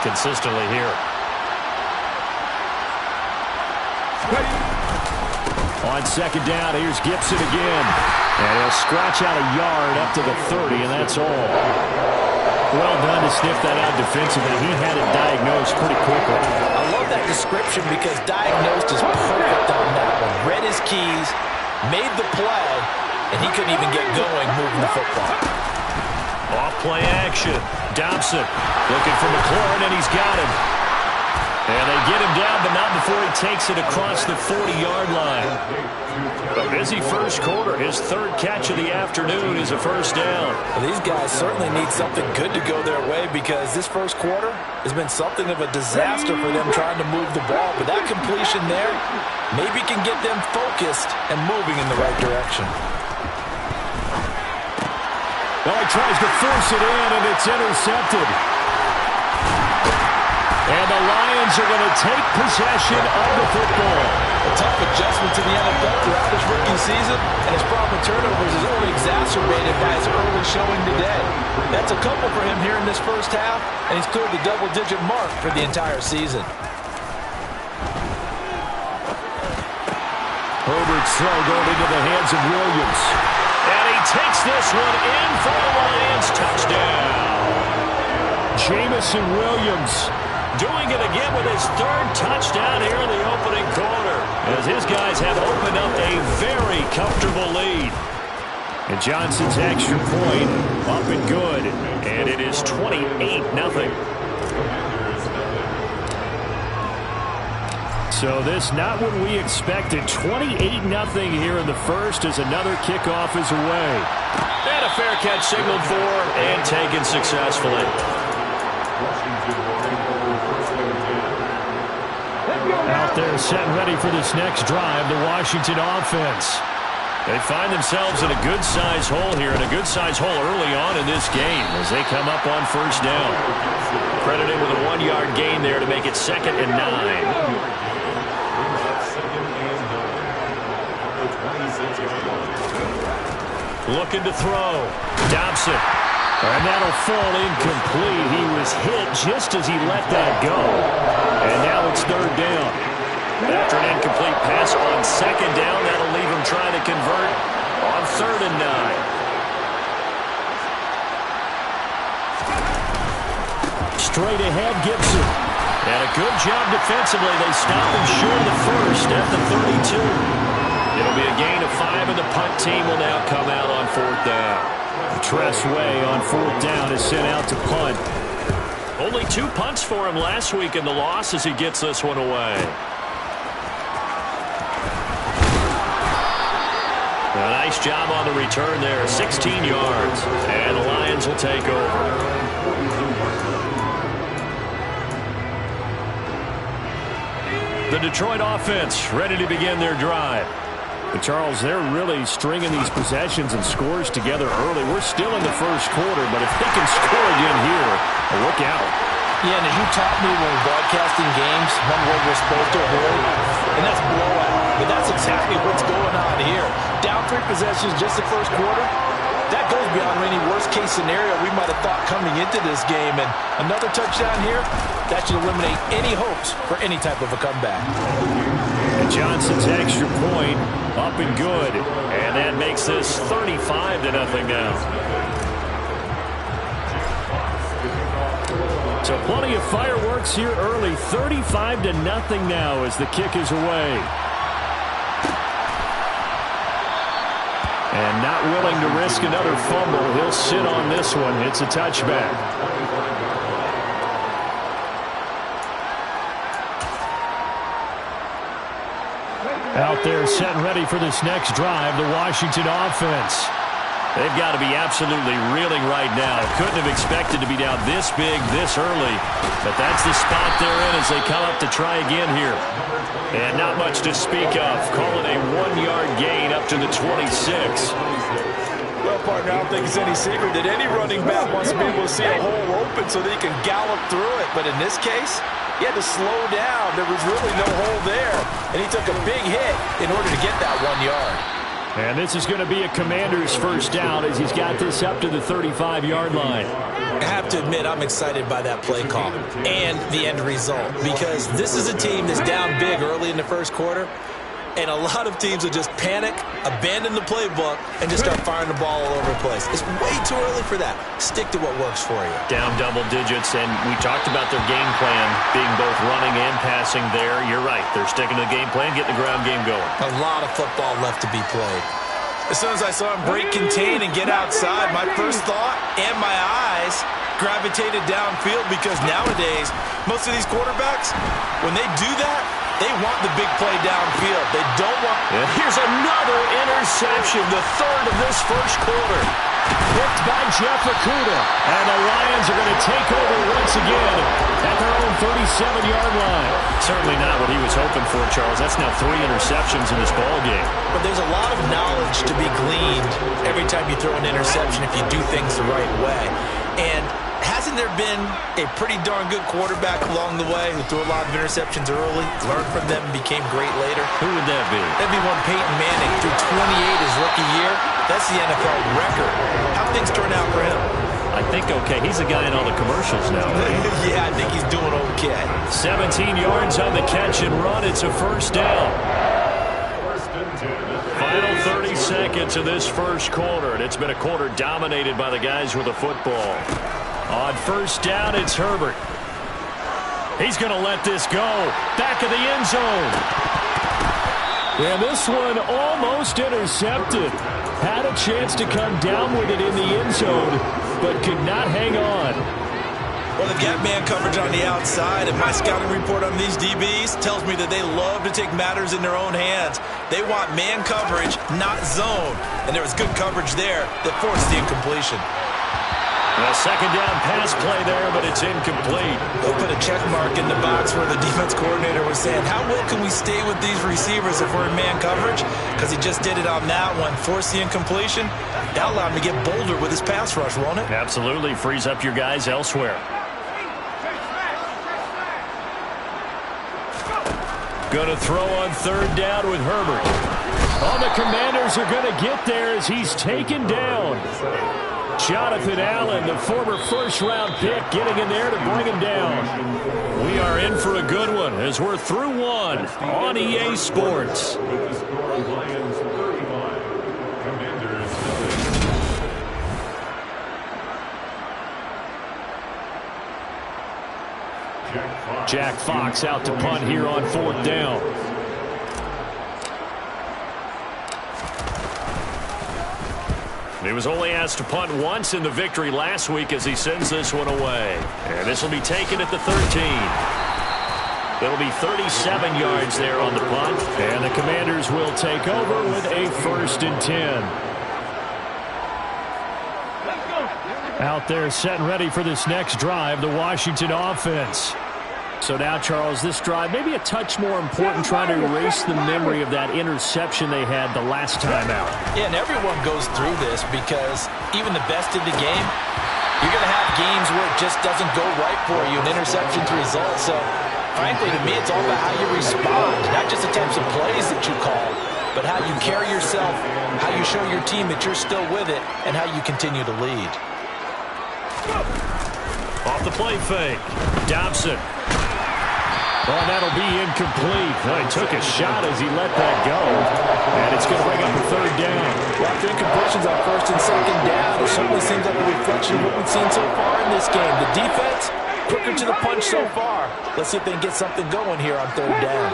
consistently here. On second down, here's Gibson again. And he'll scratch out a yard up to the 30, and that's all. Well done to sniff that out defensively. He had it diagnosed pretty quickly. I love that description because diagnosed is perfect on that one. Read his keys, made the play, and he couldn't even get going moving the football. Off play action. Dobson looking for McLaurin, and he's got him. And they get him down, but not before he takes it across the 40-yard line. A busy first quarter. His third catch of the afternoon is a first down. Well, these guys certainly need something good to go their way because this first quarter has been something of a disaster for them trying to move the ball. But that completion there maybe can get them focused and moving in the right direction. Well, he tries to force it in, and it's intercepted. And the Lions are going to take possession of the football. A tough adjustment to the NFL throughout his rookie season, and his problem with turnovers is only exacerbated by his early showing today. That's a couple for him here in this first half, and he's cleared the double-digit mark for the entire season. Herbert's throw going into the hands of Williams. And he takes this one in for the Lions. Touchdown. Jameson Williams doing it again with his third touchdown here in the opening quarter, as his guys have opened up a very comfortable lead. And Johnson's extra point up and good, and it is 28-0. So this not what we expected. 28-0 here in the first as another kickoff is away. And a fair catch signaled for and taken successfully. Out there set and ready for this next drive, the Washington offense. They find themselves in a good-sized hole here, and a good-sized hole early on in this game as they come up on first down. Credited with a 1-yard gain there to make it 2nd and 9. Looking to throw. Dobson. And that'll fall incomplete. He was hit just as he let that go. And now it's 3rd down. After an incomplete pass on 2nd down, that'll leave him trying to convert on 3rd and 9. Straight ahead, Gibson. And a good job defensively. They stop him short of the first at the 32. It'll be a gain of 5, and the punt team will now come out on 4th down. Tress Way on 4th down is sent out to punt. Only 2 punts for him last week in the loss as he gets this one away. A nice job on the return there, 16 yards, and the Lions will take over. The Detroit offense ready to begin their drive. But Charles, they're really stringing these possessions and scores together early. We're still in the first quarter, but if they can score again here, look out. Yeah, and as you taught me when we're broadcasting games, one word we're supposed to avoid, and that's blowout. But that's exactly what's going on here. Down 3 possessions just the first quarter. That goes beyond any worst-case scenario we might have thought coming into this game. And another touchdown here, that should eliminate any hopes for any type of a comeback. And Johnson's extra point up and good. And that makes this 35-0 now. So plenty of fireworks here early. 35-0 now as the kick is away. And not willing to risk another fumble. He'll sit on this one. It's a touchback. Out there set and ready for this next drive, the Washington offense. They've got to be absolutely reeling right now. Couldn't have expected to be down this big, this early. But that's the spot they're in as they come up to try again here. And not much to speak of. Call it a 1-yard gain up to the 26. Well, partner, I don't think it's any secret that any running back wants to be able to see a hole open so that he can gallop through it. But in this case, he had to slow down. There was really no hole there. And he took a big hit in order to get that 1 yard. And this is going to be a Commander's first down as he's got this up to the 35-yard line. I have to admit, I'm excited by that play call and the end result, because this is a team that's down big early in the first quarter, and a lot of teams will just panic, abandon the playbook, and just start firing the ball all over the place. It's way too early for that. Stick to what works for you. Down double digits, and we talked about their game plan being both running and passing there. You're right. They're sticking to the game plan, getting the ground game going. A lot of football left to be played. As soon as I saw him break contain and get outside, my first thought and my eyes gravitated downfield, because nowadays, most of these quarterbacks, when they do that, they want the big play downfield. They don't want... Here's another interception, the third of this first quarter. Picked by Jeff Okudah. And the Lions are going to take over once again at their own 37-yard line. Certainly not what he was hoping for, Charles. That's now 3 interceptions in this ball game. But there's a lot of knowledge to be gleaned every time you throw an interception if you do things the right way. And hasn't there been a pretty darn good quarterback along the way who threw a lot of interceptions early, learned from them, and became great later? Who would that be? That'd be one Peyton Manning, threw 28 his rookie year. That's the NFL record. How things turn out for him? I think okay. He's a guy in all the commercials now, right? Yeah, I think he's doing okay. 17 yards on the catch and run. It's a first down. Final 30 seconds of this first quarter, and it's been a quarter dominated by the guys with the football. On first down, it's Herbert. He's going to let this go. Back of the end zone. And this one almost intercepted. Had a chance to come down with it in the end zone, but could not hang on. Well, they've got man coverage on the outside, and my scouting report on these DBs tells me that they love to take matters in their own hands. They want man coverage, not zone. And there was good coverage there that forced the incompletion. A second down pass play there, but it's incomplete. They'll put a check mark in the box where the defense coordinator was saying, how well can we stay with these receivers if we're in man coverage? Because he just did it on that one, forced the incompletion. That allowed him to get bolder with his pass rush, won't it? Absolutely. Frees up your guys elsewhere. Going to throw on third down with Herbert. Oh, the Commanders are going to get there as he's taken down. Jonathan Allen, the former first-round pick, getting in there to bring him down. We are in for a good one as we're through one on EA Sports. Jack Fox out to punt here on fourth down. He was only asked to punt once in the victory last week as he sends this one away. And this will be taken at the 13. It'll be 37 yards there on the punt. And the Commanders will take over with a 1st and 10. Out there set and ready for this next drive, the Washington offense. So now, Charles, this drive may be a touch more important, trying to erase the memory of that interception they had the last time out. Yeah, and everyone goes through this because even the best in the game, you're going to have games where it just doesn't go right for you, and interceptions result. So, frankly, to me, it's all about how you respond, not just the types of plays that you call, but how you carry yourself, how you show your team that you're still with it, and how you continue to lead. Off the play fake, Dobson. Well, that'll be incomplete. Well, he took a shot as he let that go. And it's going to bring up a third down. Well, after incompletions on first and second down, it certainly seems like a reflection of what we've seen so far in this game. The defense, quicker to the punch so far. Let's see if they can get something going here on third down.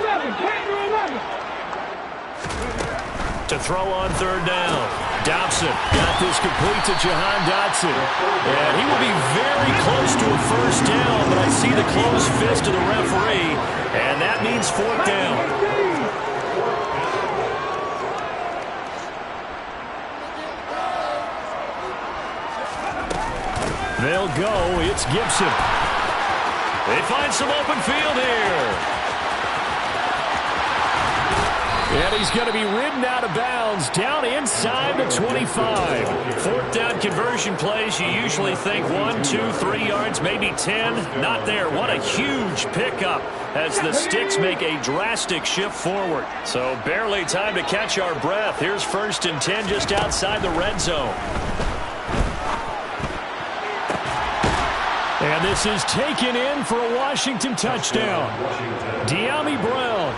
To throw on third down. Dobson got this complete to Jahan Dotson. And he will be very close to a first down, but I see the closed fist of the referee, and that means fourth down. They'll go. It's Gibson. They find some open field here. And he's going to be ridden out of bounds down inside the 25. Fourth down conversion plays, you usually think 1, 2, 3 yards, maybe 10. Not there. What a huge pickup as the Sticks make a drastic shift forward. So barely time to catch our breath. Here's 1st and 10 just outside the red zone. And this is taken in for a Washington touchdown. Dyami Brown,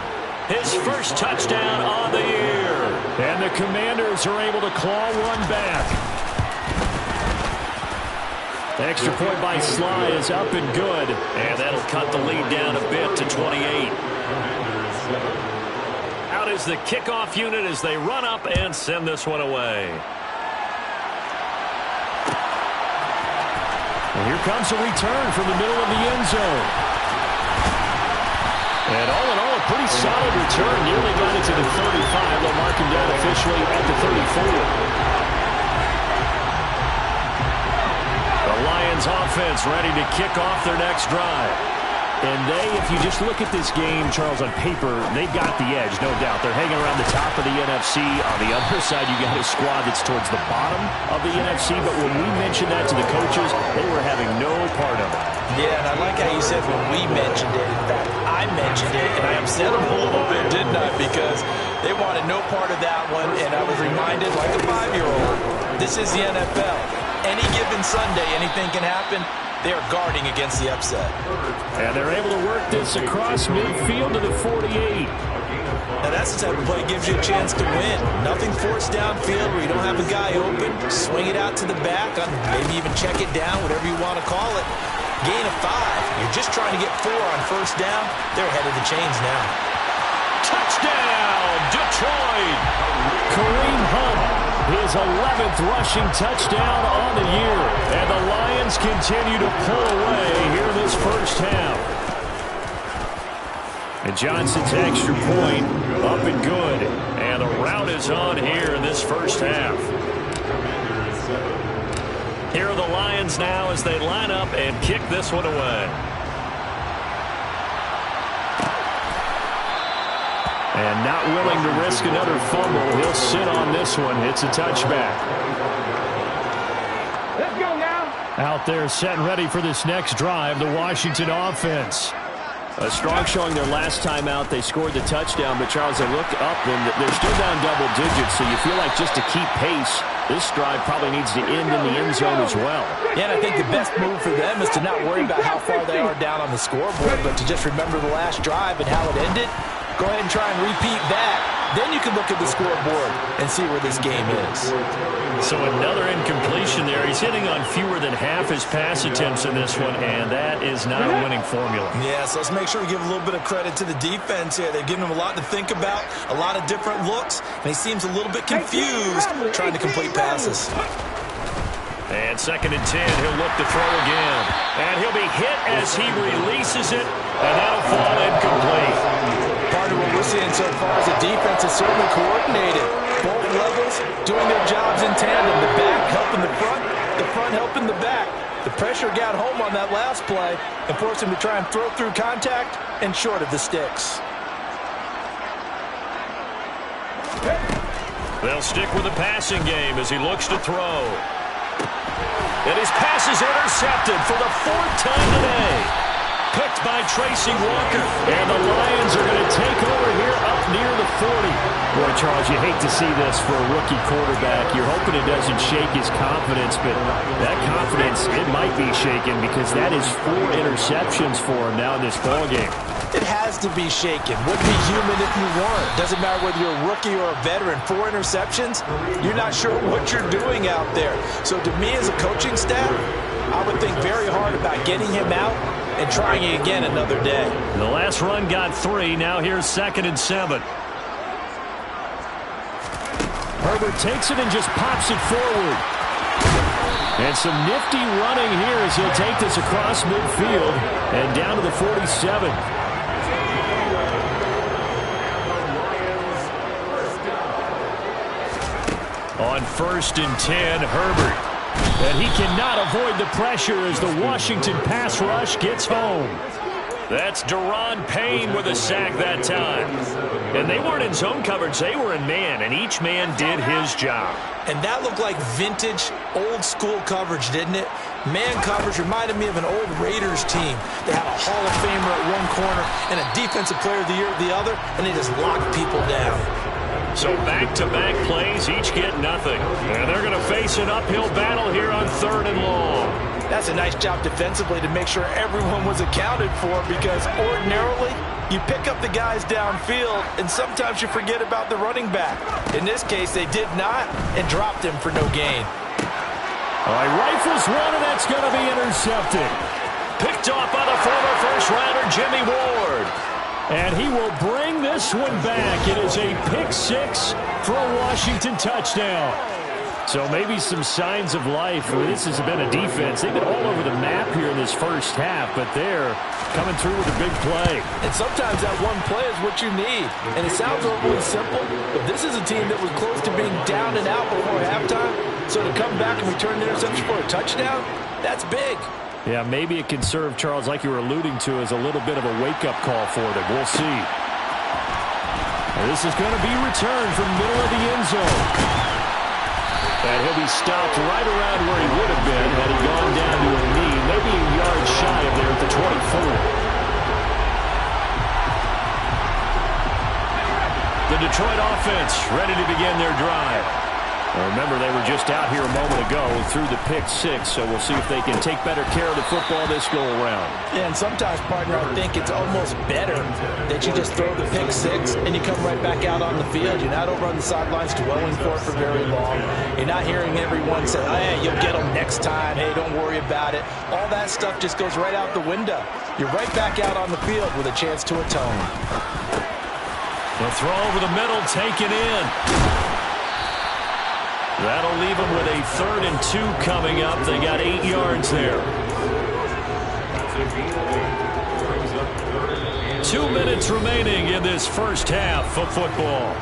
his first touchdown on the year. And the Commanders are able to claw one back. The extra point by Sly is up and good. And that'll cut the lead down a bit to 28. Out is the kickoff unit as they run up and send this one away. And here comes a return from the middle of the end zone. And all in all, a pretty solid return. Nearly got it to the 35. They'll mark him down officially at the 34. The Lions offense ready to kick off their next drive. And if you just look at this game, Charles, on paper, they've got the edge, no doubt. They're hanging around the top of the NFC. On the other side, you got a squad that's towards the bottom of the NFC. But when we mentioned that to the coaches, they were having no part of it. Yeah, and I like how you said when we mentioned it. In fact, I mentioned it, and I upset them a little bit, didn't I? Because they wanted no part of that one, and I was reminded like a 5-year-old. This is the NFL. Any given Sunday, anything can happen. They are guarding against the upset. And they're able to work this across midfield to the 48. Now that's the type of play that gives you a chance to win. Nothing forced downfield where you don't have a guy open. Swing it out to the back, maybe even check it down, whatever you want to call it. Gain of 5. You're just trying to get 4 on first down. They're ahead of the chains now. Touchdown, Detroit! Kareem Hunt. His 11th rushing touchdown on the year. And the Lions continue to pull away here this first half. And Johnson's extra point up and good. And the rout is on here in this first half. Here are the Lions now as they line up and kick this one away. And not willing to risk another fumble. He'll sit on this one. It's a touchback. Let's go now. Out there set and ready for this next drive, the Washington offense. A strong showing their last time out. They scored the touchdown, but Charles, they look up and they're still down double digits, so you feel like just to keep pace, this drive probably needs to end in the end zone as well. Yeah, and I think the best move for them is to not worry about how far they are down on the scoreboard, but to just remember the last drive and how it ended. Go ahead and try and repeat that. Then you can look at the scoreboard and see where this game is. So another incompletion there. He's hitting on fewer than half his pass attempts in this one, and that is not a winning formula. Yeah, so let's make sure we give a little bit of credit to the defense here. They've given him a lot to think about, a lot of different looks, and he seems a little bit confused trying to complete passes. And 2nd and 10, he'll look to throw again. And he'll be hit as he releases it, and that'll fall incomplete. Part of what we're seeing so far is the defense is certainly coordinated. Both levels doing their jobs in tandem. The back helping the front helping the back. The pressure got home on that last play and forced him to try and throw through contact and short of the sticks. They'll stick with the passing game as he looks to throw. And his pass is intercepted for the 4th time today. Picked by Tracy Walker. And the Lions are going to take over here up near the 40. Boy, Charles, you hate to see this for a rookie quarterback. You're hoping it doesn't shake his confidence, but that confidence, it might be shaken because that is 4 interceptions for him now in this ballgame. It has to be shaken. Wouldn't be human if you weren't. Doesn't matter whether you're a rookie or a veteran. 4 interceptions, you're not sure what you're doing out there. So to me as a coaching staff, I would think very hard about getting him out and trying it again another day. The last run got 3. Now here's 2nd and 7. Herbert takes it and just pops it forward. And some nifty running here as he'll take this across midfield and down to the 47. On 1st and 10, Herbert. And he cannot avoid the pressure as the Washington pass rush gets home. That's Daron Payne with a sack that time. And they weren't in zone coverage. They were in man, and each man did his job. And that looked like vintage, old-school coverage, didn't it? Man coverage reminded me of an old Raiders team. They had a Hall of Famer at one corner and a Defensive Player of the Year at the other, and they just locked people down. So back-to-back plays, each get nothing. And they're going to face an uphill battle here on 3rd and long. That's a nice job defensively to make sure everyone was accounted for, because ordinarily you pick up the guys downfield and sometimes you forget about the running back. In this case, they did not and dropped him for no gain. All right, rifles one, and that's going to be intercepted. Picked off by the former first-rounder Jimmy Ward. And he will bring this one back. It is a pick 6 for a Washington touchdown. So maybe some signs of life. This has been a defense. They've been all over the map here in this first half, but they're coming through with a big play. And sometimes that one play is what you need. And it sounds overly simple, but this is a team that was close to being down and out before halftime. So to come back and return the interception for a touchdown, that's big. Yeah, maybe it can serve, Charles, like you were alluding to, as a little bit of a wake-up call for them. We'll see. This is going to be returned from the middle of the end zone. And he'll be stopped right around where he would have been had he gone down to a knee, maybe a yard shy of there at the 24. The Detroit offense ready to begin their drive. Remember, they were just out here a moment ago through the pick 6, so we'll see if they can take better care of the football this go-around. Yeah, and sometimes, partner, I think it's almost better that you just throw the pick 6 and you come right back out on the field. You're not over on the sidelines dwelling for very long. You're not hearing everyone say, oh, hey, you'll get them next time. Hey, don't worry about it. All that stuff just goes right out the window. You're right back out on the field with a chance to atone. The throw over the middle, taken in. That'll leave them with a 3rd and 2 coming up. They got 8 yards there. 2 minutes remaining in this first half of football.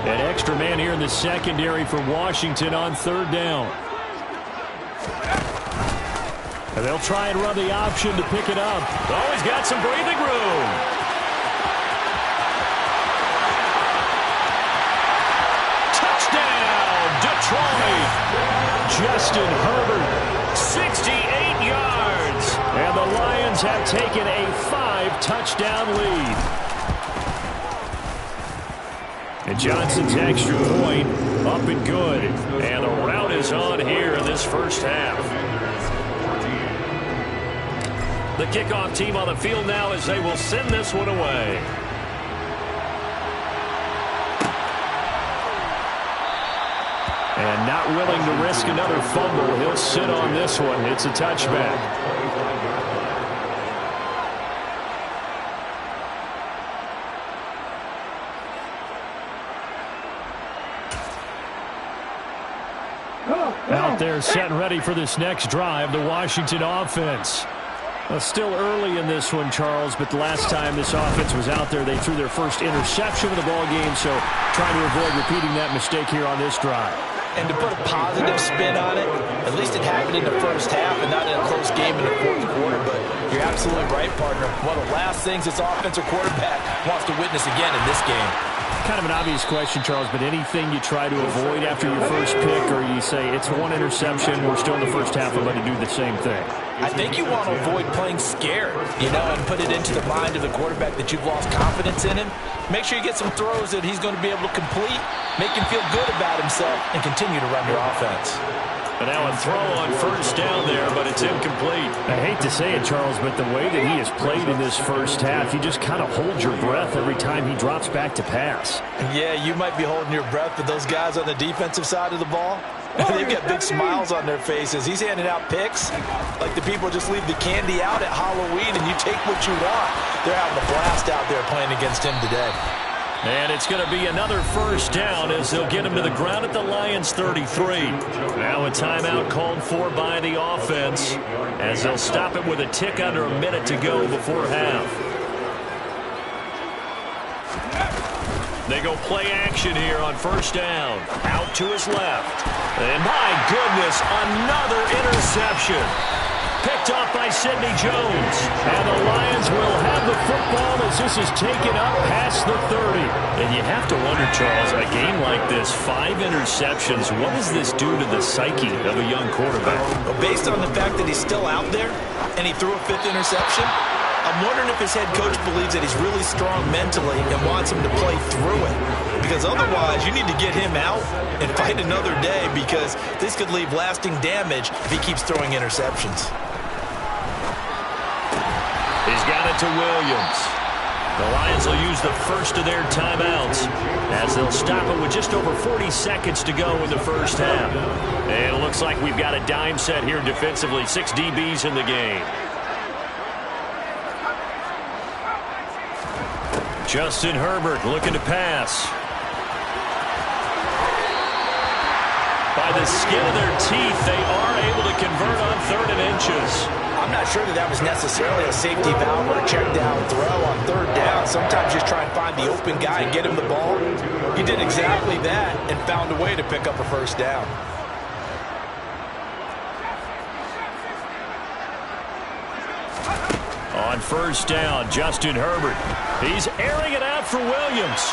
An extra man here in the secondary for Washington on 3rd down. And they'll try and run the option to pick it up. Oh, he's got some breathing room. Detroit. Justin Herbert, 68 yards. And the Lions have taken a 5-touchdown lead. And Johnson's extra point up and good. And the route is on here in this first half. The kickoff team on the field now as they will send this one away. And not willing to risk another fumble. He'll sit on this one. It's a touchback. Out there set and ready for this next drive, the Washington offense. Still early in this one, Charles, but the last time this offense was out there, they threw their first interception of the ball game, so trying to avoid repeating that mistake here on this drive. And to put a positive spin on it, at least it happened in the first half and not in a close game in the 4th quarter. But you're absolutely right, partner. One of the last things this offensive quarterback wants to witness again in this game. Kind of an obvious question, Charles, but anything you try to avoid after your first pick, or you say it's one interception, we're still in the first half, I'm going to do the same thing? I think you want to avoid playing scared, and put it into the mind of the quarterback that you've lost confidence in him. Make sure you get some throws that he's going to be able to complete, make him feel good about himself, and continue to run your offense. And now a throw on first down there, but it's incomplete. I hate to say it, Charles, but the way that he has played in this first half, you just kind of hold your breath every time he drops back to pass. Yeah, you might be holding your breath, but those guys on the defensive side of the ball, they've got big smiles on their faces. He's handing out picks like the people just leave the candy out at Halloween and you take what you want. They're having a blast out there playing against him today. And it's going to be another first down as they'll get him to the ground at the Lions 33. Now a timeout called for by the offense as they'll stop it with a tick under a minute to go before half. They go play action here on first down. Out to his left. And my goodness, another interception. Picked off by Sidney Jones. And the Lions football as this is taken up past the 30. And you have to wonder, Charles, a game like this, 5 interceptions, what does this do to the psyche of a young quarterback? Well, based on the fact that he's still out there and he threw a 5th interception, I'm wondering if his head coach believes that he's really strong mentally and wants him to play through it. Because otherwise, you need to get him out and fight another day, because this could leave lasting damage if he keeps throwing interceptions. He's got it to Williams. The Lions will use the first of their timeouts as they'll stop it with just over 40 seconds to go in the first half. And it looks like we've got a dime set here defensively. 6 DBs in the game. Justin Herbert looking to pass. By the skin of their teeth, they are able to convert on 3rd and inches. I'm not sure that was necessarily a safety valve or a check down throw on 3rd down. Sometimes just try and find the open guy and get him the ball. He did exactly that and found a way to pick up a 1st down. On 1st down, Justin Herbert. He's airing it out for Williams.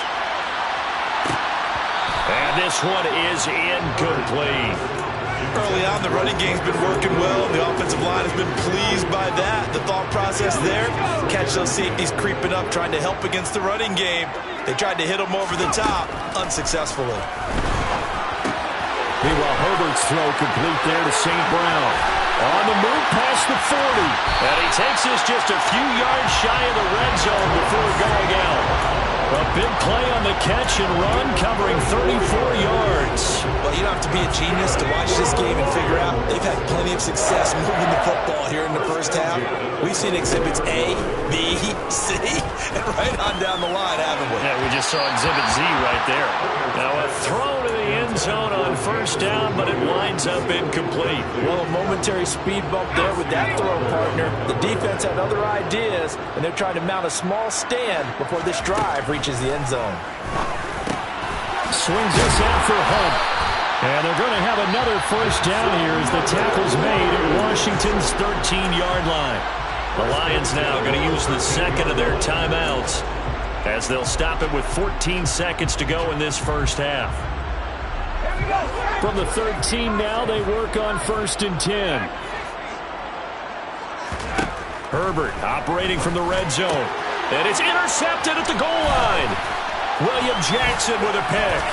And this one is incomplete. Early on, the running game's been working well. The offensive line has been pleased by that. The thought process there, catch those safeties creeping up, trying to help against the running game. They tried to hit them over the top, unsuccessfully. Meanwhile, Herbert's throw complete there to St. Brown. On the move past the 40. And he takes this just a few yards shy of the red zone before going out. A big play on the catch and run, covering 34 yards. Well, you don't have to be a genius to watch this game and figure out they've had plenty of success moving the football here in the first half. We've seen exhibits A, B, C, and right on down the line, haven't we? Yeah, we just saw exhibit Z right there. Now a throw to the end zone on 1st down, but it winds up incomplete. Well, a momentary speed bump there with that throw, partner. The defense had other ideas, and they're trying to mount a small stand before this drive reaches the end zone. Swings this out for Hunt. And they're going to have another 1st down here as the tackle's made at Washington's 13-yard line. The Lions now going to use the 2nd of their timeouts as they'll stop it with 14 seconds to go in this first half. From the 13 now, they work on 1st and 10. Herbert operating from the red zone. And it's intercepted at the goal line. William Jackson with a pick.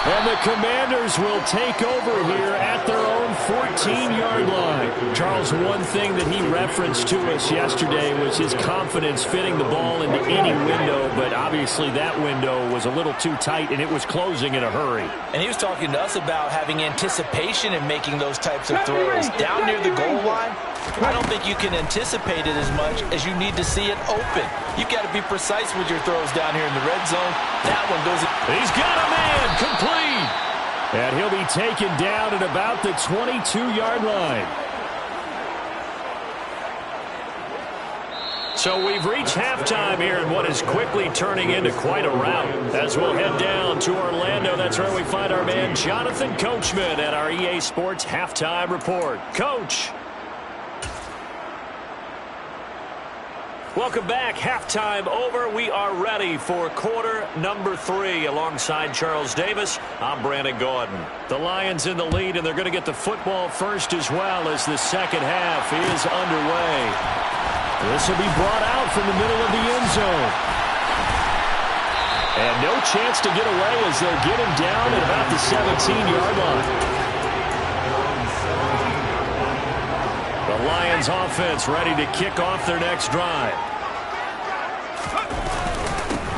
And the Commanders will take over here at their own 14-yard line. Charles, one thing that he referenced to us yesterday was his confidence fitting the ball into any window, but obviously that window was a little too tight, and it was closing in a hurry. And he was talking to us about having anticipation in making those types of throws. Down near the goal line, I don't think you can anticipate it as much as you need to see it open. You've got to be precise with your throws down here in the red zone. That one goes... He's got a man, complete. And he'll be taken down at about the 22-yard line. So we've reached halftime here in what is quickly turning into quite a rout. As we'll head down to Orlando, that's where we find our man Jonathan Coachman at our EA Sports Halftime Report. Coach. Welcome back. Halftime over. We are ready for quarter number 3. Alongside Charles Davis, I'm Brandon Gaudin. The Lions in the lead, and they're going to get the football first as well as the second half is underway. This will be brought out from the middle of the end zone. And no chance to get away as they'll get him down at about the 17-yard line. The Lions offense ready to kick off their next drive.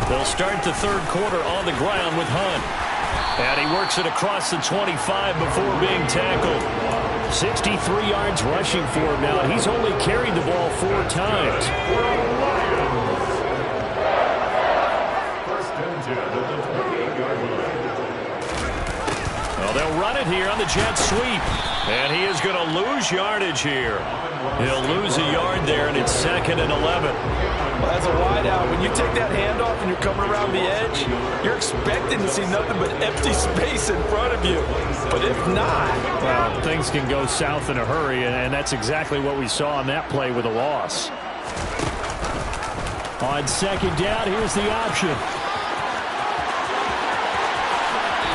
They'll start the third quarter on the ground with Hunt. And he works it across the 25 before being tackled. 63 yards rushing for him now, and he's only carried the ball 4 times. Well, they'll run it here on the jet sweep. And he is going to lose yardage here. He'll lose a yard there, and it's 2nd and 11. Well, as a wideout, when you take that handoff and you're coming around the edge, you're expecting to see nothing but empty space in front of you. But if not... Well, things can go south in a hurry, and that's exactly what we saw on that play with a loss. On second down, here's the option.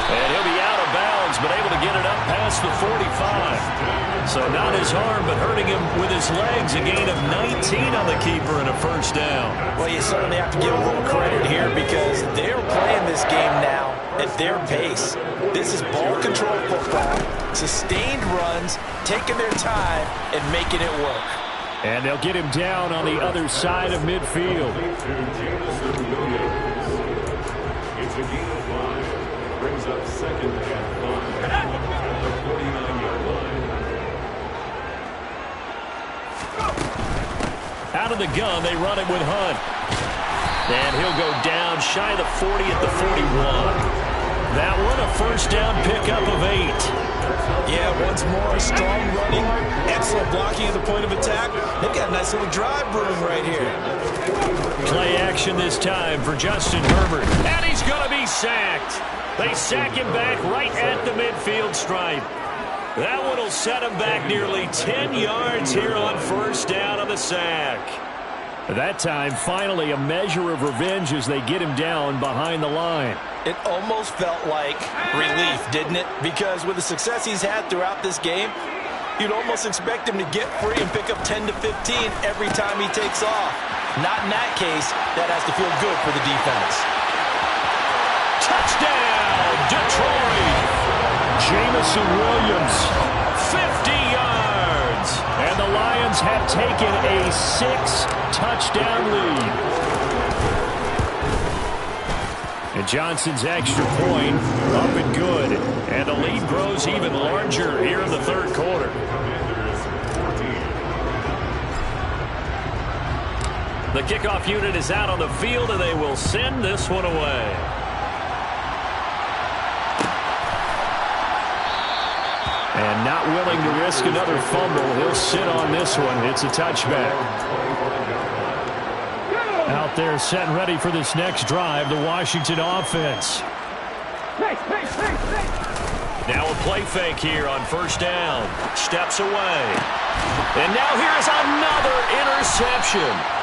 And he'll be out of bounds, but able to get it up past the 45. So not his arm, but hurting him with his legs. A gain of 19 on the keeper and a first down. Well, you certainly have to give a little credit here because they're playing this game now at their pace. This is ball control football, sustained runs, taking their time, and making it work. And they'll get him down on the other side of midfield. It's a gain of 5. Brings up second and 5 at the 49-yard line. Out of the gun, they run it with Hunt. And he'll go down shy of the 40 at the 41. That one, a first down pickup of 8. Yeah, once more, strong running, excellent blocking at the point of attack. They've got a nice little drive brewing right here. Play action this time for Justin Herbert. And he's going to be sacked. They sack him back right at the midfield stripe. That one will set him back nearly 10 yards here on first down on the sack. That time, finally, a measure of revenge as they get him down behind the line. It almost felt like relief, didn't it? Because with the success he's had throughout this game, you'd almost expect him to get free and pick up 10 to 15 every time he takes off. Not in that case. That has to feel good for the defense. Touchdown, Detroit! Jameson Williams, 50 yards. And the Lions have taken a 6-touchdown lead. And Johnson's extra point up and good. And the lead grows even larger here in the third quarter. The kickoff unit is out on the field, and they will send this one away. And not willing to risk another fumble, he'll sit on this one. It's a touchback. Out there set and ready for this next drive, the Washington offense. Now a play fake here on first down. Steps away. And now here's another interception.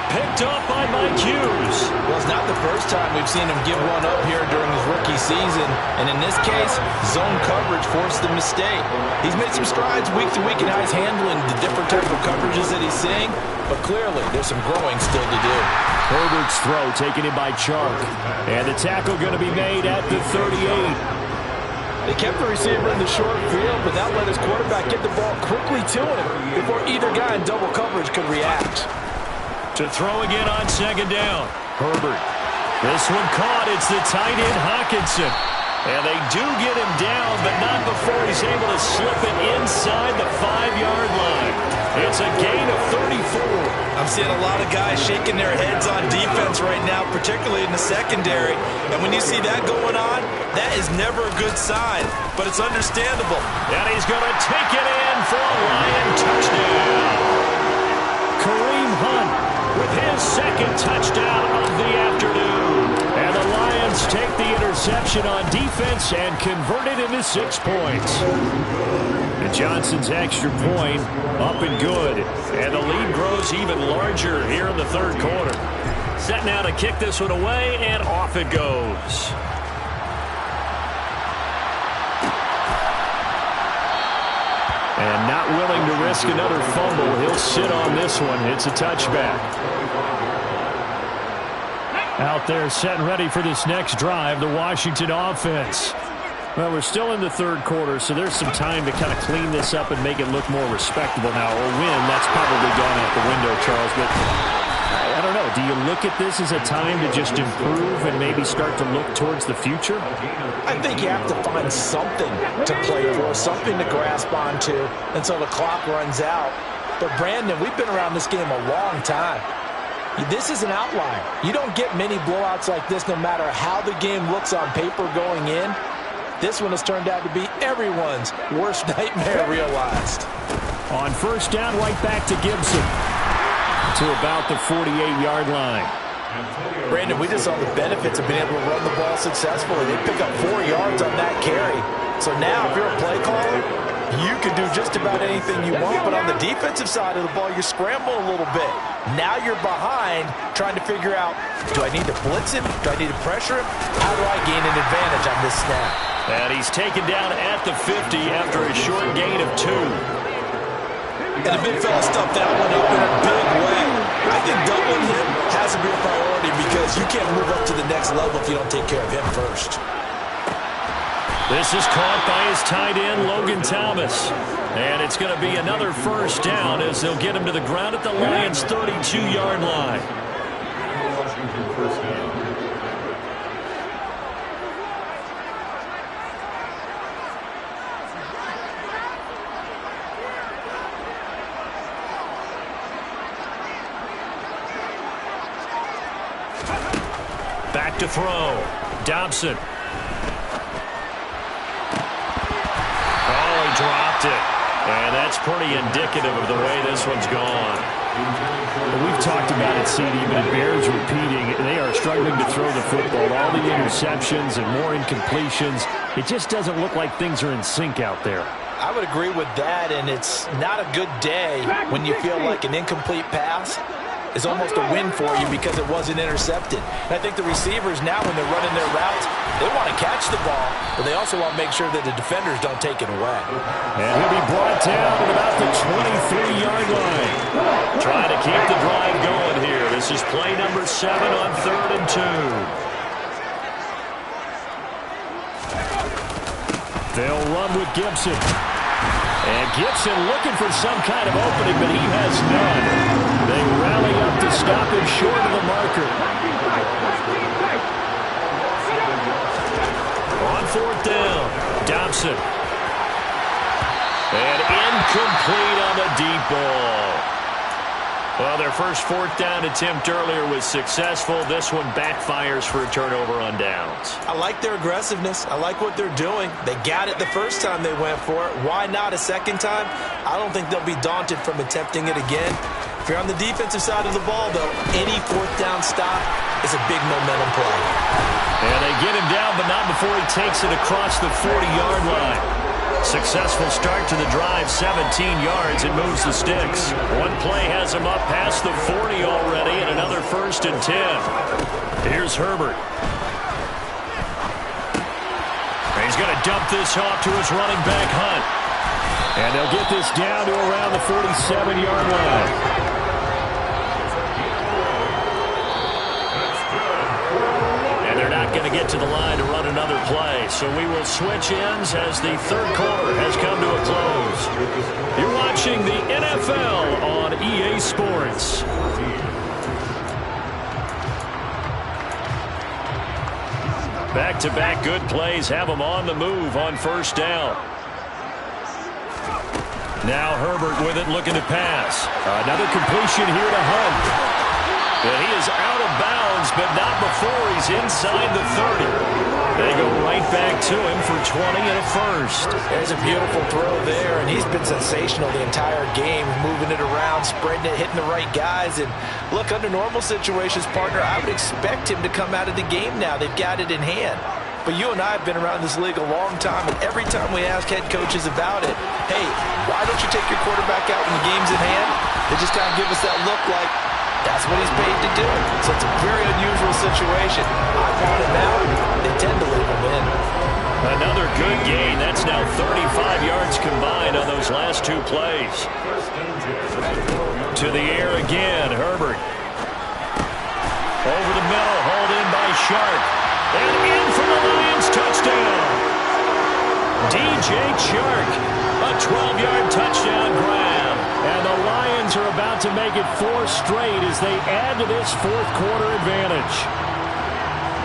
Picked up by Mike Hughes. Well, it's not the first time we've seen him give one up here during his rookie season. And in this case, zone coverage forced the mistake. He's made some strides week to week in how he's handling the different type of coverages that he's seeing. But clearly, there's some growing still to do. Herbert's throw taken in by Chark. And the tackle going to be made at the 38. They kept the receiver in the short field, but that let his quarterback get the ball quickly to him before either guy in double coverage could react. To throw again on second down. Herbert. This one caught. It's the tight end, Hockenson. And they do get him down, but not before he's able to slip it inside the 5-yard line. It's a gain of 34. I'm seeing a lot of guys shaking their heads on defense right now, particularly in the secondary. And when you see that going on, that is never a good sign. But it's understandable. And he's going to take it in for a Lion touchdown. Kareem Hunt with his second touchdown of the afternoon. And the Lions take the interception on defense and convert it into 6 points. And Johnson's extra point up and good. And the lead grows even larger here in the third quarter. Set now to kick this one away, and off it goes. And not willing to risk another fumble, he'll sit on this one. It's a touchback. Out there set and ready for this next drive, the Washington offense. Well, we're still in the third quarter, so there's some time to kind of clean this up and make it look more respectable now. Or win, that's probably gone out the window, Charles. But I don't know. Do you look at this as a time to just improve and maybe start to look towards the future? I think you have to find something to play for, something to grasp onto until the clock runs out. But, Brandon, we've been around this game a long time. This is an outlier. You don't get many blowouts like this no matter how the game looks on paper going in. This one has turned out to be everyone's worst nightmare realized. On first down, right back to Gibson. To about the 48-yard line. Brandon, we just saw the benefits of being able to run the ball successfully. They pick up 4 yards on that carry. So now, if you're a play caller, You can do just about anything you want, but on the defensive side of the ball, you're scrambling a little bit. Now you're behind, trying to figure out, do I need to blitz him? Do I need to pressure him? How do I gain an advantage on this snap? And he's taken down at the 50 after a short gain of 2. And the big fella stuffed that one up in a big way. I think doubling him has to be a priority because you can't move up to the next level if you don't take care of him first. This is caught by his tight end, Logan Thomas. And it's going to be another first down as they'll get him to the ground at the Lions' 32-yard line. Washington first down. Back to throw. Dobson. Oh, he dropped it. And that's pretty indicative of the way this one's gone. Well, we've talked about it, CD, but it bears repeating. They are struggling to throw the football. All the interceptions and more incompletions. It just doesn't look like things are in sync out there. I would agree with that, and it's not a good day when you feel like an incomplete pass is almost a win for you because it wasn't intercepted. And I think the receivers now, when they're running their routes, they want to catch the ball, but they also want to make sure that the defenders don't take it away. And he'll be brought down at about the 23-yard line. Trying to keep the drive going here. This is play number 7 on 3rd and 2. They'll run with Gibson. And Gibson looking for some kind of opening, but he has none. They rally up to stop him short of the marker. On 4th down, Dobson. And incomplete on the deep ball. Well, their first 4th down attempt earlier was successful. This one backfires for a turnover on downs. I like their aggressiveness. I like what they're doing. They got it the first time they went for it. Why not a second time? I don't think they'll be daunted from attempting it again. If you're on the defensive side of the ball, though, any 4th down stop is a big momentum play. And they get him down, but not before he takes it across the 40-yard line. Successful start to the drive, 17 yards, and moves the sticks. One play has him up past the 40 already, and another 1st and 10. Here's Herbert. He's going to dump this off to his running back, Hunt. And they'll get this down to around the 47-yard line. Going to get to the line to run another play. So we will switch ends as the 3rd quarter has come to a close. You're watching the NFL on EA Sports. Back-to-back good plays have them on the move on 1st down. Now Herbert with it, looking to pass. Another completion here to Hunt. And he is out of bounds, but not before he's inside the 30. They go right back to him for 20 and a first. There's a beautiful throw there, and he's been sensational the entire game, moving it around, spreading it, hitting the right guys. And look, under normal situations, partner, I would expect him to come out of the game now. They've got it in hand. But you and I have been around this league a long time, and every time we ask head coaches about it, hey, why don't you take your quarterback out when the game's in hand? They just kind of give us that look like, that's what he's paid to do. So it's a very unusual situation. I want him out. They tend to leave him in. Another good gain. That's now 35 yards combined on those last 2 plays. To the air again, Herbert. Over the middle, hauled in by Sharp. And in for the Lions, touchdown. DJ Chark, a 12-yard touchdown grab. And the Lions are about to make it 4 straight as they add to this 4th quarter advantage.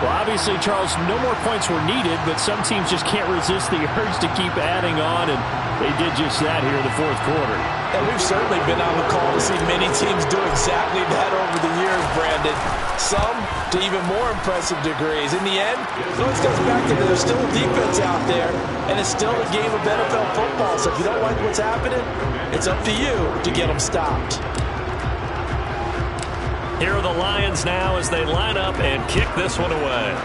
Well, obviously, Charles, no more points were needed, but some teams just can't resist the urge to keep adding on, and they did just that here in the 4th quarter. And we've certainly been on the call to see many teams do exactly that over the years, Brandon. Some to even more impressive degrees. In the end, it always goes back to there's still a defense out there, and it's still a game of NFL football. So if you don't like what's happening, it's up to you to get them stopped. Here are the Lions now as they line up and kick this one away.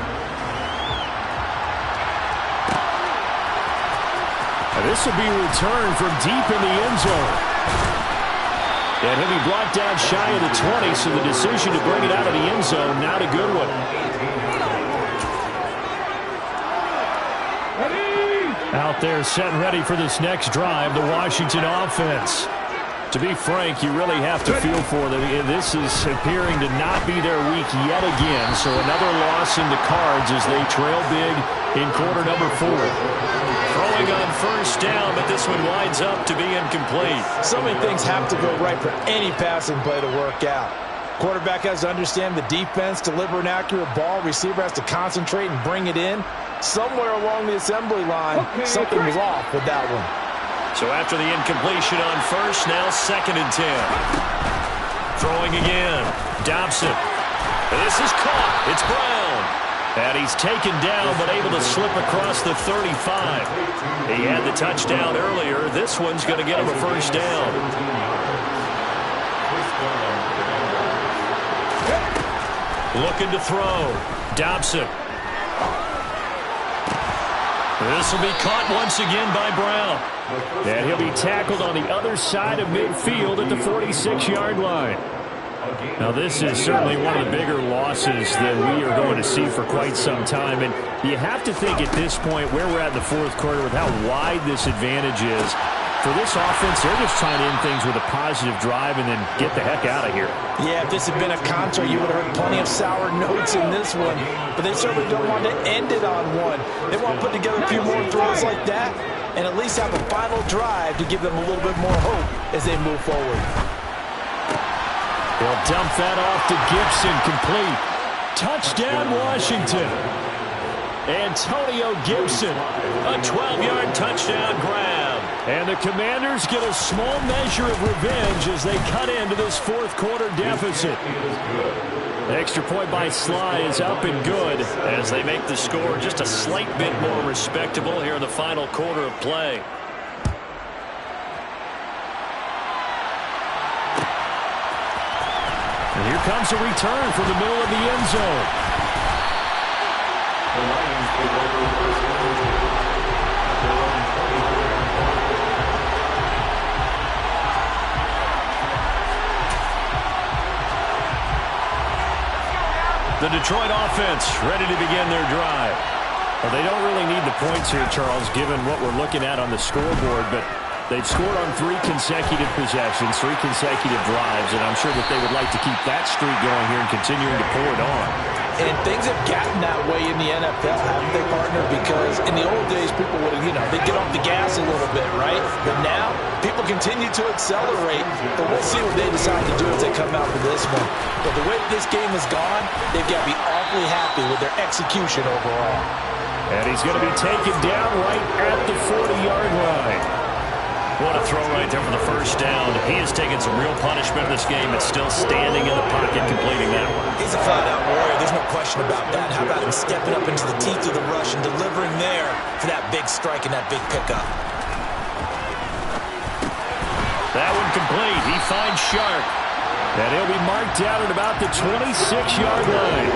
This will be returned from deep in the end zone. And he'll be brought down shy of the 20, so the decision to bring it out of the end zone, not a good one. Out there setting ready for this next drive, the Washington offense. To be frank, you really have to feel for them. This is appearing to not be their week yet again, so another loss in the cards as they trail big in quarter number 4. Throwing on first down, but this one winds up to be incomplete. So many things have to go right for any passing play to work out. Quarterback has to understand the defense, deliver an accurate ball. Receiver has to concentrate and bring it in. Somewhere along the assembly line, something was off with that one. So after the incompletion on first, now 2nd and 10. Throwing again. Dobson. This is caught. It's Brown. And he's taken down but able to slip across the 35. He had the touchdown earlier. This one's going to get him a first down. Looking to throw. Dobson. This will be caught once again by Brown. And he'll be tackled on the other side of midfield at the 46-yard line. Now, this is certainly one of the bigger losses that we are going to see for quite some time. And you have to think at this point where we're at in the fourth quarter with how wide this advantage is. For this offense, they're just trying to end things with a positive drive and then get the heck out of here. Yeah, if this had been a contra, you would have heard plenty of sour notes in this one. But they certainly don't want to end it on one. They want to put together a few more throws like that and at least have a final drive to give them a little bit more hope as they move forward. They'll dump that off to Gibson, complete. Touchdown, Washington. Antonio Gibson, a 12-yard touchdown grab. And the Commanders get a small measure of revenge as they cut into this fourth quarter deficit. Extra point by Sly is up and good as they make the score just a slight bit more respectable here in the final quarter of play. And here comes a return from the middle of the end zone. The Lions take over first down. The Detroit offense ready to begin their drive. Well, they don't really need the points here, Charles, given what we're looking at on the scoreboard, but they've scored on 3 consecutive possessions, 3 consecutive drives, and I'm sure that they would like to keep that streak going here and continuing to pour it on. And things have gotten that way in the NFL, haven't they, partner? Because in the old days, people would have, they'd get off the gas a little bit, right? But now, people continue to accelerate. But we'll see what they decide to do as they come out for this one. But the way this game has gone, they've got to be awfully happy with their execution overall. And he's going to be taken down right at the 40-yard line. What a throw right there for the first down. He has taken some real punishment in this game, but still standing in the pocket, completing that one. He's a flat-out warrior. There's no question about that. How about him stepping up into the teeth of the rush and delivering there for that big strike and that big pickup? That one complete. He finds Sharp. And he'll be marked down at about the 26-yard line.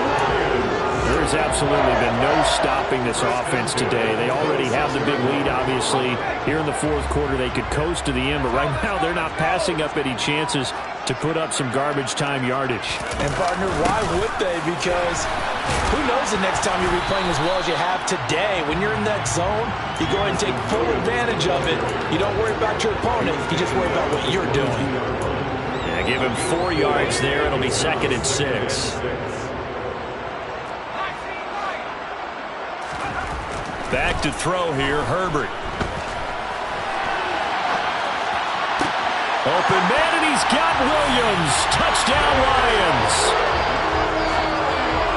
There's absolutely been no stopping this offense today. They already have the big lead, obviously. Here in the fourth quarter, they could coast to the end, but right now they're not passing up any chances to put up some garbage time yardage. And, partner, why would they? Because who knows the next time you'll be playing as well as you have today. When you're in that zone, you go ahead and take full advantage of it. You don't worry about your opponent. You just worry about what you're doing. Yeah, give him 4 yards there. It'll be 2nd and 6. Back to throw here, Herbert. Open man, and he's got Williams. Touchdown, Lions.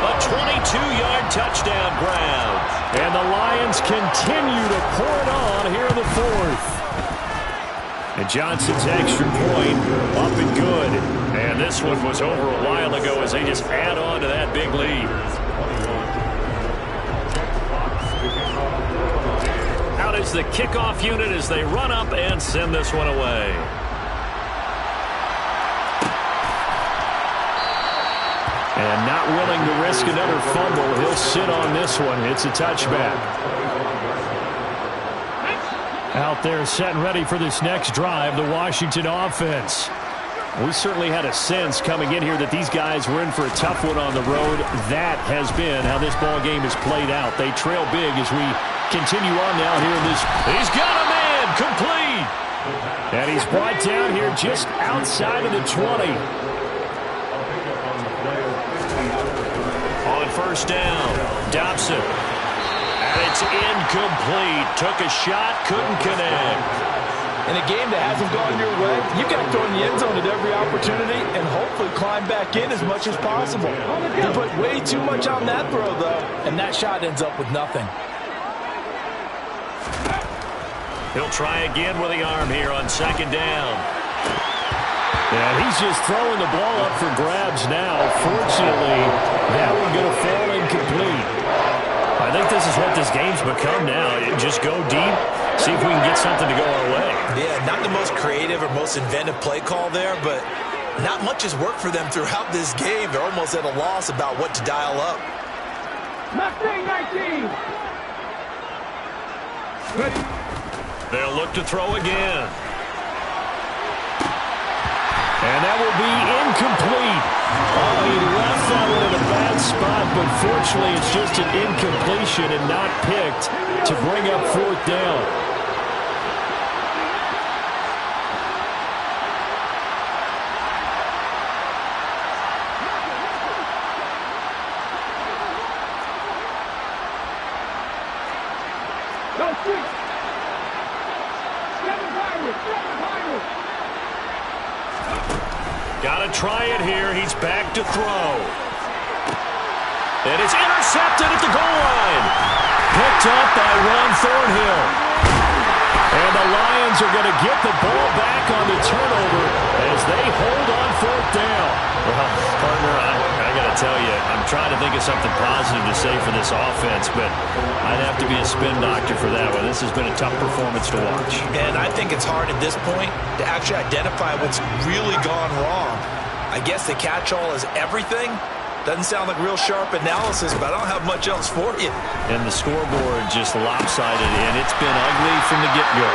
A 22-yard touchdown grab. And the Lions continue to pour it on here in the fourth. And Johnson's extra point up and good. And this one was over a while ago as they just add on to that big lead. Out is the kickoff unit as they run up and send this one away. And not willing to risk another fumble. He'll sit on this one. It's a touchback. Out there set and ready for this next drive, the Washington offense. We certainly had a sense coming in here that these guys were in for a tough one on the road. That has been how this ball game has played out. They trail big as we continue on now here in this. He's got a man, complete. And he's brought down here just outside of the 20. On first down, Dobson. And it's incomplete. Took a shot, couldn't connect. In a game that hasn't gone your way, you've got to throw in the end zone at every opportunity and hopefully climb back in as much as possible. He put way too much on that throw, though, and that shot ends up with nothing. He'll try again with the arm here on second down. And he's just throwing the ball up for grabs now. Fortunately, that one going to fall incomplete. I think this is what this game's become now. Just go deep, see if we can get something to go our way. Yeah, not the most creative or most inventive play call there, but not much has worked for them throughout this game. They're almost at a loss about what to dial up. 19. They'll look to throw again. And that will be incomplete. Oh, he left that one in a bad spot, but fortunately it's just an incompletion and not picked to bring up fourth down. Got to try it here. He's back to throw. And it's intercepted at the goal line. Picked up by Ron Thornhill. And the Lions are going to get the ball back on the turnover as they hold on fourth down. Well, partner, I got to tell you, I'm trying to think of something positive to say for this offense, but I'd have to be a spin doctor for that one. This has been a tough performance to watch. And I think it's hard at this point to actually identify what's really gone wrong. I guess the catch-all is everything. Doesn't sound like real sharp analysis, but I don't have much else for you. And the scoreboard just lopsided, and it's been ugly from the get-go.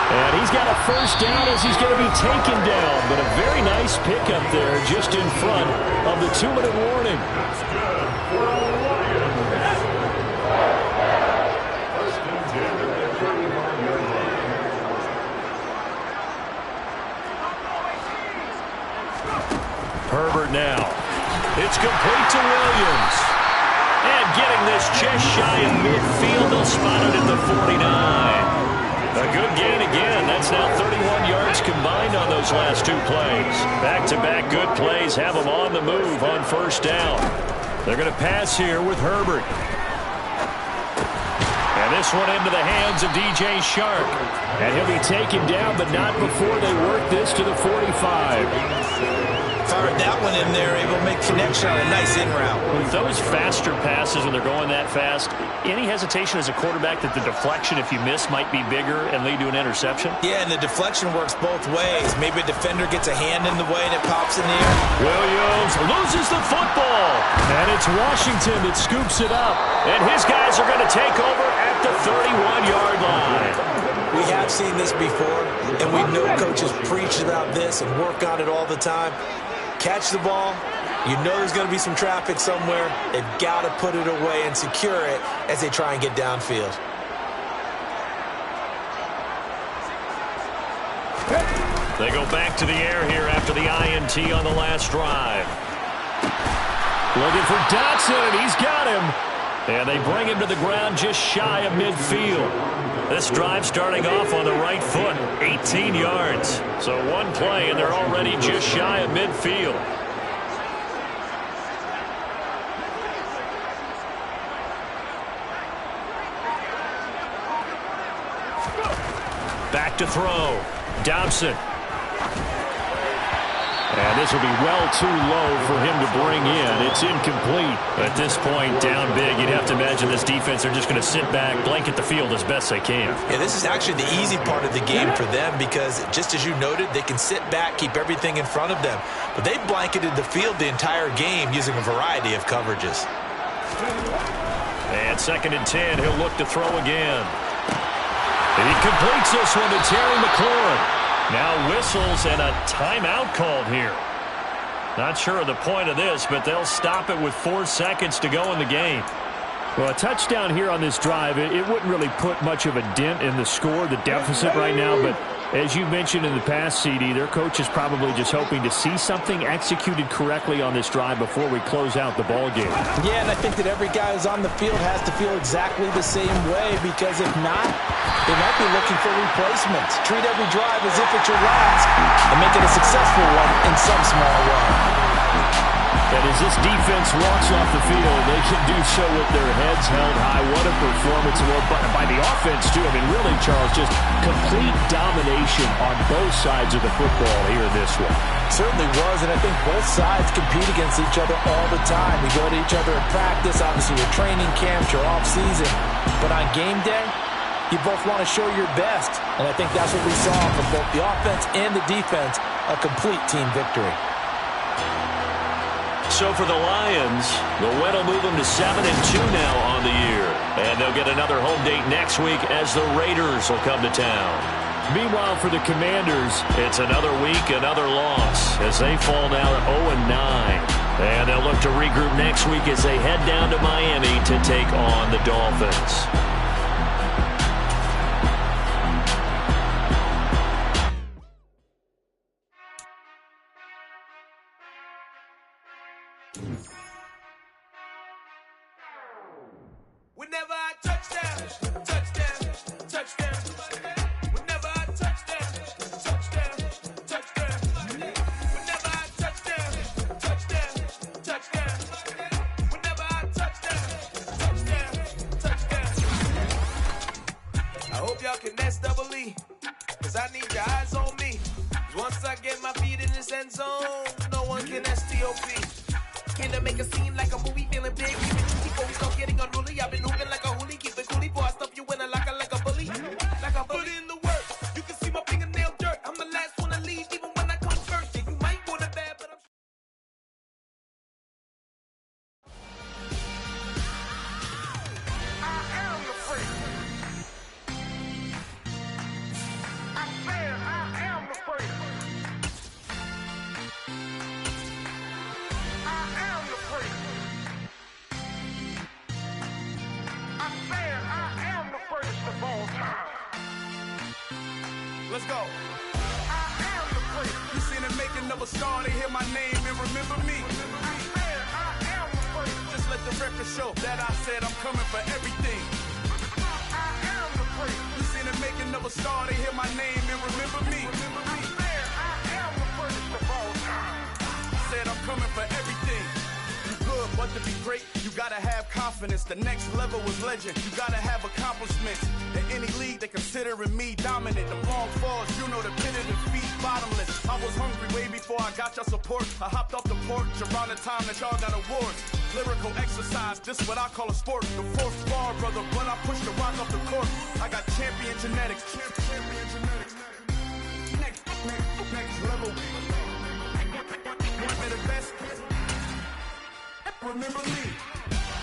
And he's got a first down as he's going to be taken down, but a very nice pickup there just in front of the 2-minute warning. Herbert now. It's complete to Williams. And getting this just shy of midfield, they'll spot it at the 49. A good gain again. That's now 31 yards combined on those last two plays. Back-to-back good plays have them on the move on first down. They're going to pass here with Herbert. And this one into the hands of DJ Shark. And he'll be taken down, but not before they work this to the 45. Fired that one in there, able to make connection on a nice in route. With those faster passes when they're going that fast, any hesitation as a quarterback that the deflection, if you miss, might be bigger and lead to an interception? Yeah, and the deflection works both ways. Maybe a defender gets a hand in the way and it pops in the air. Williams loses the football. And it's Washington that scoops it up. And his guys are going to take over at the 31-yard line. We have seen this before, and we know coaches preach about this and work on it all the time. Catch the ball. You know there's going to be some traffic somewhere. They've got to put it away and secure it as they try and get downfield. They go back to the air here after the INT on the last drive. Looking for Dotson, and he's got him. And they bring him to the ground just shy of midfield. This drive starting off on the right foot, 18 yards. So one play, and they're already just shy of midfield. Back to throw. Dobson. And this will be well too low for him to bring in. It's incomplete. At this point, down big, you'd have to imagine this defense are just going to sit back, blanket the field as best they can. Yeah, this is actually the easy part of the game for them because, just as you noted, they can sit back, keep everything in front of them. But they blanketed the field the entire game using a variety of coverages. And 2nd and 10, he'll look to throw again. He completes this one to Terry McLaurin. Now whistles and a timeout called here. Not sure of the point of this, but they'll stop it with 4 seconds to go in the game. Well, a touchdown here on this drive, it wouldn't really put much of a dent in the score, the deficit right now, but as you mentioned in the past, CD, their coach is probably just hoping to see something executed correctly on this drive before we close out the ball game. Yeah, and I think that every guy who's on the field has to feel exactly the same way, because if not, they might be looking for replacements. Treat every drive as if it's your last and make it a successful one in some small way. And as this defense walks off the field, they can do so with their heads held high. What a performance by the offense, too. I mean, really, Charles, just complete domination on both sides of the football here in this one. Certainly was, and I think both sides compete against each other all the time. We go to each other in practice, obviously your training camps, your off-season. But on game day, you both want to show your best. And I think that's what we saw from both the offense and the defense, a complete team victory. So for the Lions, the win will move them to 7-2 now on the year. And they'll get another home date next week as the Raiders will come to town. Meanwhile, for the Commanders, it's another week, another loss as they fall now at 0-9. And they'll look to regroup next week as they head down to Miami to take on the Dolphins. Whenever I touchdown, touchdown, touchdown. Whenever I touchdown, touchdown, touchdown. Whenever I touchdown, touchdown, touchdown. Whenever I touchdown, touchdown, touchdown. I hope y'all can S-double-E, cause I need your eyes on me. Once I get my feet in this end zone, no one can S-T-O-P. Can I make a scene like a movie, feeling big? Before we start getting unruly, I've been hooping like a hoolie. Keep it coolie before I stuff you in a locker like a bully. Like a bully. Put in the work. You can see my fingernail dirt. I'm the last one to leave, even when I come first. Yeah, you might want it bad, but I'm... I am the freak. I said I am the freak. Let's go. I am the freak. You seen the making of a star, they hear my name and remember me. I am the freak. Just let the record show that I said I'm coming for everything. I am the freak. You seen the making of a star, they hear my name and remember me. I am the first of all time. I said I'm coming for everything. You good, but to be great, you gotta have confidence. The next level was legend. You gotta have accomplishments. In any league, they considering me dominant. The long falls, you know the pit of defeat, bottomless. I was hungry way before I got your support. I hopped off the porch around the time that y'all got awards. Lyrical exercise, this what I call a sport. The fourth bar, brother, when I push the rock off the court. I got champion genetics. Champion genetics. Next level. Want me the best? Remember me.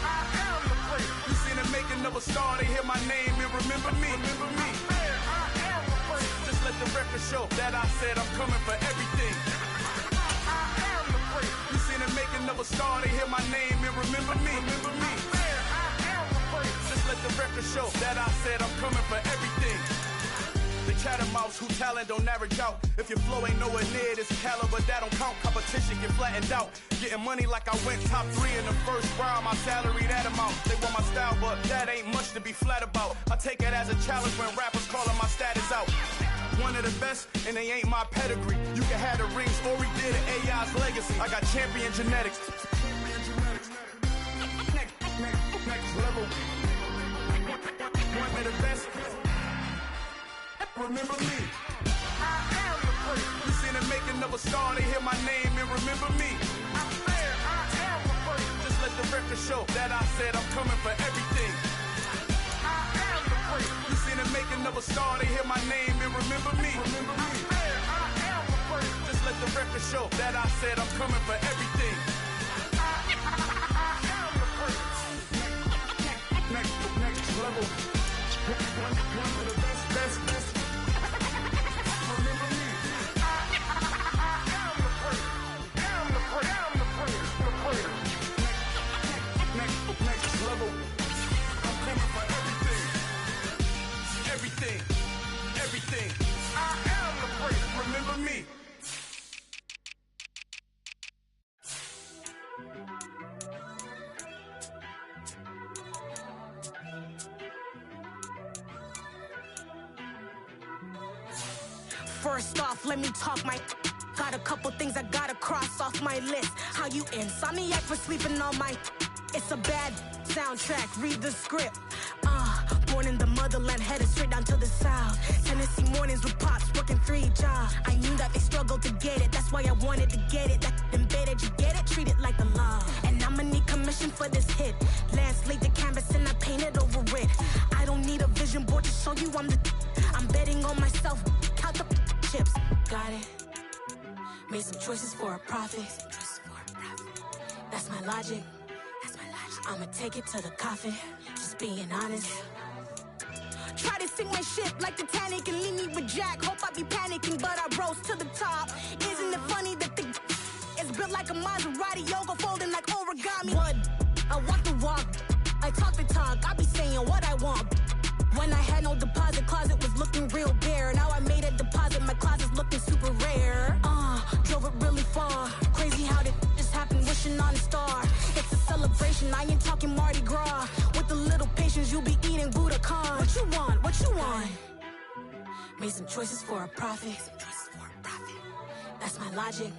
I am the freak. You seen the making of a star, they hear my name and remember me. Remember me. I am the freak. Just let the record show that I said I'm coming for everything. I am the freak. You seen the making of a star, they hear my name and remember me. Remember me. I am the freak. Just let the record show that I said I'm coming for everything. The chattermouths who talent don't average out. If your flow ain't nowhere near this caliber, that don't count. Competition get flattened out. Getting money like I went top 3 in the first round. My salary that amount. They want my style, but that ain't much to be flat about. I take it as a challenge when rappers calling my status out. One of the best, and they ain't my pedigree. You can have the rings, or we did it, AI's legacy. I got champion genetics. Next level. One of the best. Remember me. I am the freak. You seen the making of a star, they hear my name and remember me. I said I am the freak. Just let the record show that I said I'm coming for everything. I am the freak. You seen the making of a star, they hear my name and remember me. Remember me. I said I am the freak. Just let the record show that I said I'm coming for everything. I am the freak. Next level. One of the best. First off, let me talk my. Got a couple things I gotta cross off my list. How you insomniac for sleeping on my. It's a bad soundtrack, read the script. Born in the motherland, headed straight down to the south. Tennessee mornings with pops, working 3 jobs. I knew that they struggled to get it, that's why I wanted to get it. That embedded, you get it, treat it like the law. And I'ma need commission for this hit. Lance laid the canvas and I painted over it. I don't need a vision board to show you I'm the. I'm betting on myself, count the chips. Got it. Made some choices for a profit. That's my logic. I'ma take it to the coffin, just being honest. Try to sink my ship like Titanic and leave me with Jack. Hope I be panicking, but I rose to the top. Isn't it funny that the is built like a Maserati, yoga folding like origami? What? I walk the walk, I talk the talk, I be saying what I want. When I had no deposit, closet was looking real bare. Now I made a deposit, my closet's looking super rare. Drove it really far. Crazy how did just happen, wishing on a star. It's a celebration, I ain't talking Mardi Gras. With a little patience, you'll be eating Budokan. What you want? What you want? Made some choices for a profit. That's my logic.